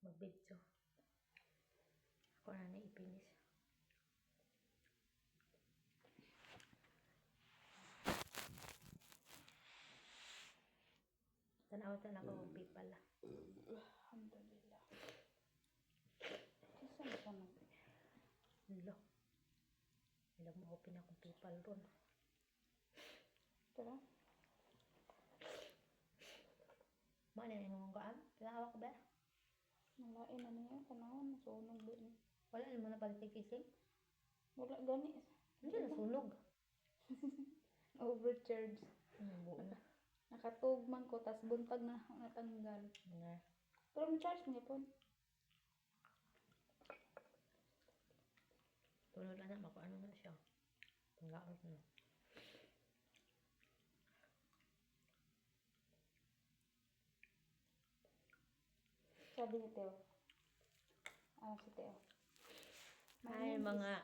mag-video. Ako na na-finish. Tanaw-tanaw ko people. Alhamdulillah. Kasi ano pa nag... Hello. Ilang ma-open akong people ron. Tara. Mana yung mga gaan? Tinawa ko ba? Nalain na niya. Panahon. Nasunog din. Wala naman na pagkikising. Wala gani. Hindi na sunog. Overcharge. Buo na. Nakatugman ko. Tas buntag na natanggal. Nga. Pero may charge niya po. Tulad na naman kung ano na siya. Panggaot na. Sabi ni Teo. Ano si Teo? Hi mga.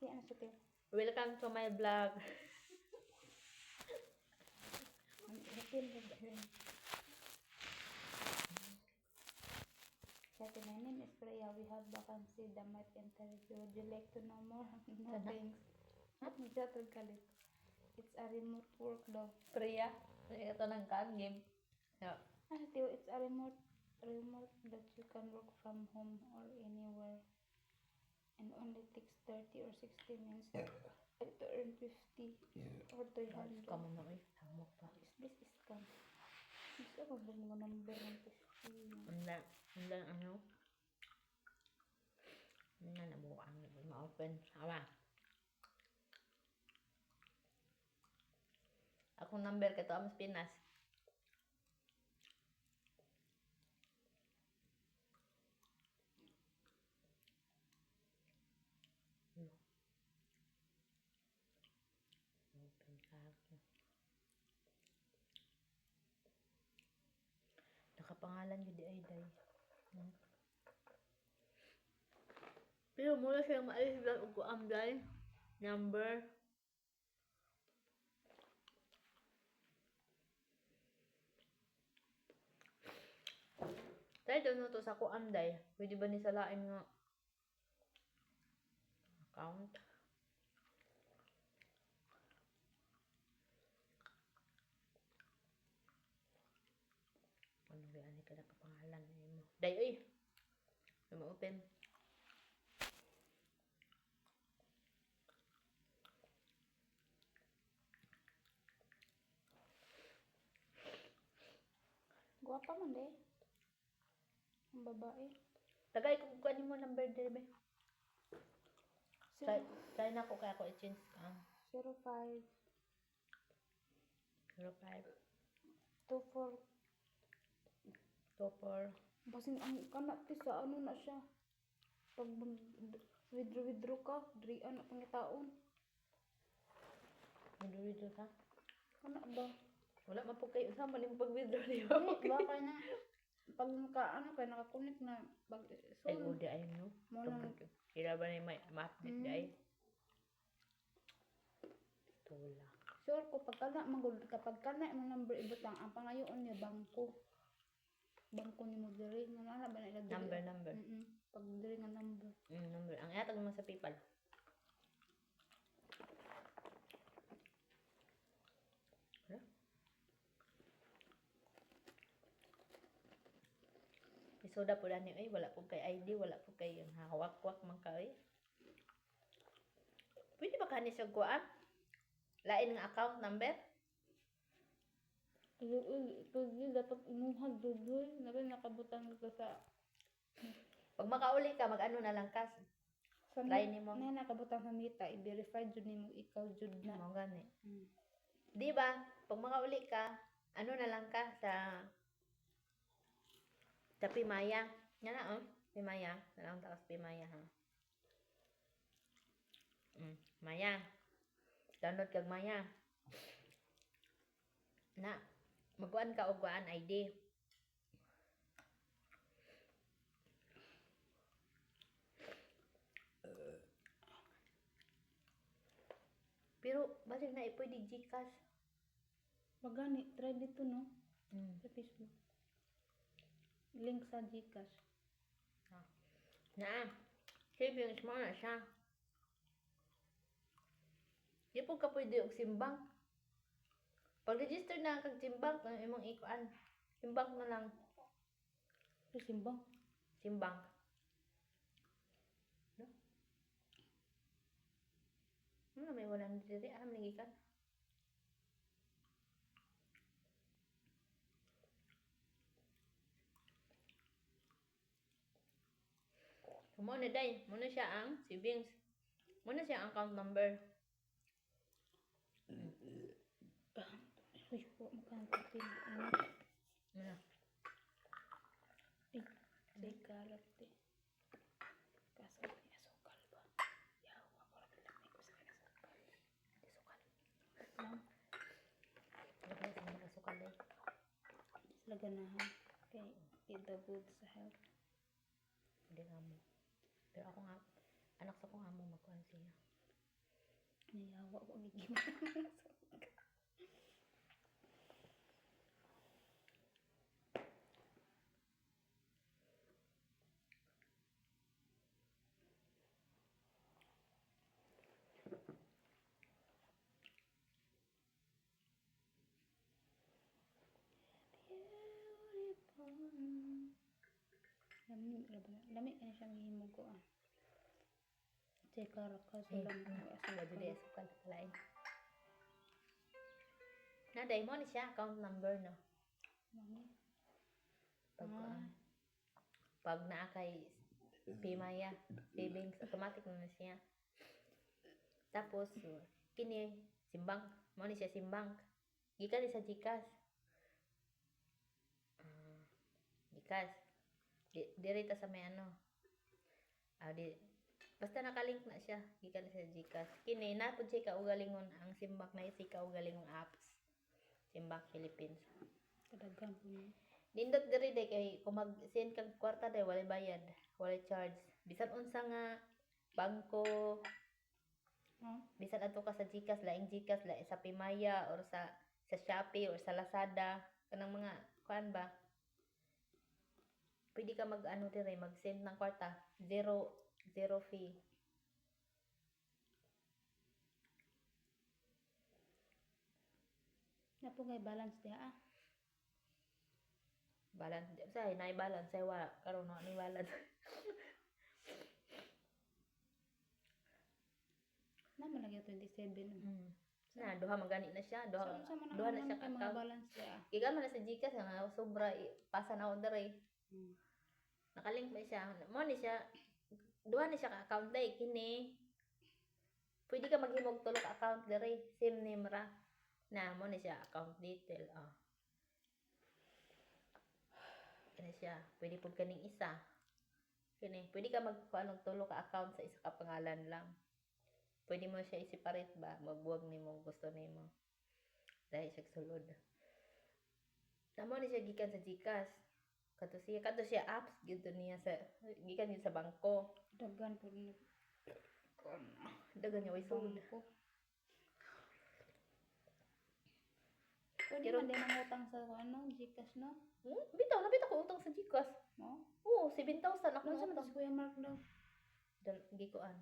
Si ano si Teo? Welcome to my vlog. Ang hapil na ba? Sabi, my name is Freya. We have vacancy that might interest you. Would you like to know more? No thanks. At magsatag kalit. It's a remote work daw. Priya. Ito ng game. Yeah. Ah, Teo, it's a remote that you can work from home or anywhere. And only takes 30 or 60 minutes to earn 50 or 300. Kamu na eh. Tamo pa. This is scam. Gusto ko ba mo number ng PC? Hindi ano. Hindi na nabukaan. Ma-open. Awa. Akong number kato ang Pinas. Open ka ako. Nakapangalan yun di ay day. Pero mula siya maalis lang ako ang day. Number. Tayo doon to sa kuan day. Pwede ba ni salain nga account? Ano ba ani kada kapangalan mo? Day oy. Ma-open. Guwapa man de. Ang babae. Tagay ko kunin mo number dire ba? Try na ko kaya ko i-change ka. 05 05 24. 24 Basin ang kanak ti sa ano na siya. Pag withdraw ka, drian na pangitaon. Withdraw ka? Kanak ba? Wala man po kayo sa maling pag-withdraw niyo. Hindi ba kaya na pag kaya nakakunik na pag Ay, udi ay no. Mo na Kira ba ni may ma-update di ay? Tula. sure ko pagkana magud kapag kana mo number ibutang ang pangayoon niya bangko. Bangko ni mo diri nga na ba na ilagay. Number. Pag diri nga number. Number. Ang iatag mo sa PayPal. Wala. Isoda po lang ay wala po kay ID, wala po kay yung hawak-wak man ka ay. Pwede ba kani sa kuan? Lain nga account number? Pag dapat imuhag dudoy, nabi nakabutang ko sa Pag makauli ka, mag-ano na lang ka. Try ni mo. Na nakabutang sa mita, i-verify jud nimo ikaw jud na. Mo gani. Di ba? Pag makauli ka, ano na lang ka sa Pimaya. Nga na Pimaya. Na lang taas Pimaya ha. Maya. Download kag Maya. Na. Magkuan ka og kuan ID. Pero balik na pwede GCash. Magani, try dito no. Mm. Sa Facebook. Link sa GCash. Na, savings mo na siya. Di po ka pwede og simbang. Pag-register na kag simbang, ang imong ikuan. Simbang na lang. Simbang. Simbang. No? May 100 diri. Manigikan. Mo na day. Mo na siya ang savings. Mo na siya ang account number. Uy, huwag makakapin. Ano? Ano? Say kalat eh. Kaso may asukal ba? Yaw, ako lang lamay ko sa asukal. Asukal. Lang. Wala sa mga sukal day. Sila ganahan. Kay ito good sa health. Hindi nga mo. Pero ako nga, anak sa ko nga mo magkuhan siya. Nayawa ko gigimay. Lami ka na siya mahimog ko ah. Say karat ka sa lang. Wala dili sukal. Lain. Na day mo ni siya account number no. Mami. Pag naa kay Pimaya savings automatic na siya. Tapos kini simbang mo ni siya simbang. Gikan ni sa GCash. GCash. Direta sa may ano. Basta nakalink na siya gikan sa GCash. Kini na pud siya kaugalingon ang simbang na si kaugalingong apps. Simbang Philippines. Kadagang po niya. Nindot diri day kay kung mag-send kag kwarta day walay bayad, walay charge. Bisan unsa nga bangko, bisan adto ka sa GCash, laing GCash, laing sa Pimaya or sa Shopee or sa Lazada, kanang mga kuan ba? Pwede ka mag-ano dire, mag-send ng kwarta, zero fee. Napugay balance diha ah. Balance say nay balance say wala karon na ni balance. Naman lagi 27. Na duha magani na siya, duha na siya ka mga balance diha. Gikan man na sa GCash nga sobra pasa na order eh. Nakalink ba siya? Mo ni siya duha ni siya ka account day kini. Pwede ka maghimog tulo ka account diri, same name ra. Na mo ni siya account detail Kani siya, pwede pud kaning isa. Kini, pwede ka magkuha og tulo ka account sa isa ka pangalan lang. Pwede mo siya i-separate ba, magbuwag nimo gusto nimo. Dahil siya sulod. Namo ni siya gikan sa GCash. Kadto siya apps gito niya sa gikan niya sa bangko. Dagan po ni Dagan niya way sulod. Pwede man din ang utang sa GCash no? Bitaw ko utang sa GCash. No? Oo, 7,000 ako Ano sa utang. Kuya Mark daw? Gikuan.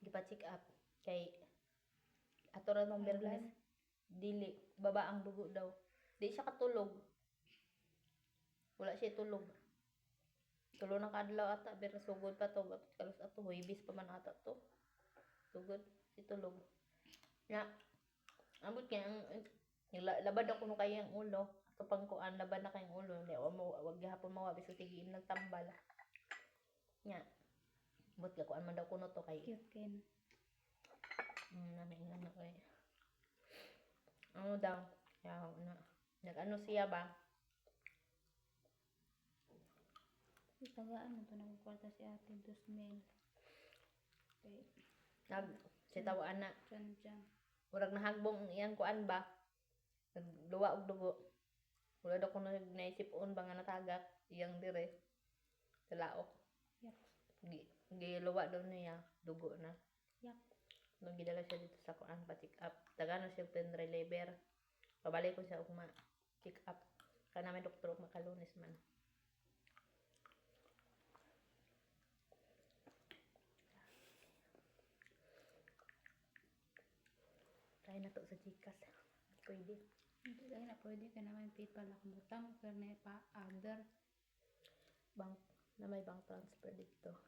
Gipa-check up kay ato ra mong Bernes dili baba ang dugo daw. Di siya katulog. Wala siya tulog. Tulo na kadlaw ata pero sugod pa to. Kalos ato huibis pa man ata to. Sugod si tulog. Na ambot kay labad ako no kay ang ulo. Ato pang kuan labad na kay ang ulo. Di wag gihapon mawa biso tigiin nagtambal. Nya. Ambot ka kuan man daw kuno to kay Cute ken. Namaingan na ko eh. Ano daw? Nag-ano siya ba? Tagaan mo to na kwarta si ate 2,000. Okay. Si tawaan na. Diyan. Murag nahagbong ang iyang kuan ba? Nagluwa og dugo. Wala daw ko naisip-on ba nga natagak iyang dire. Sa laok. Yak. Giluwa daw niya. Dugo na. Yak. Nung gidala siya dito sa kuan pa-check up. Tagano siya pen reliever. Pabalik ko siya og ma-check up. Kana may doktor og makalunes man. Try na to sa Gcash. Pwede. Hindi lang na pwede ka naman PayPal na kumutang pero na pa other Bank na may bank transfer dito.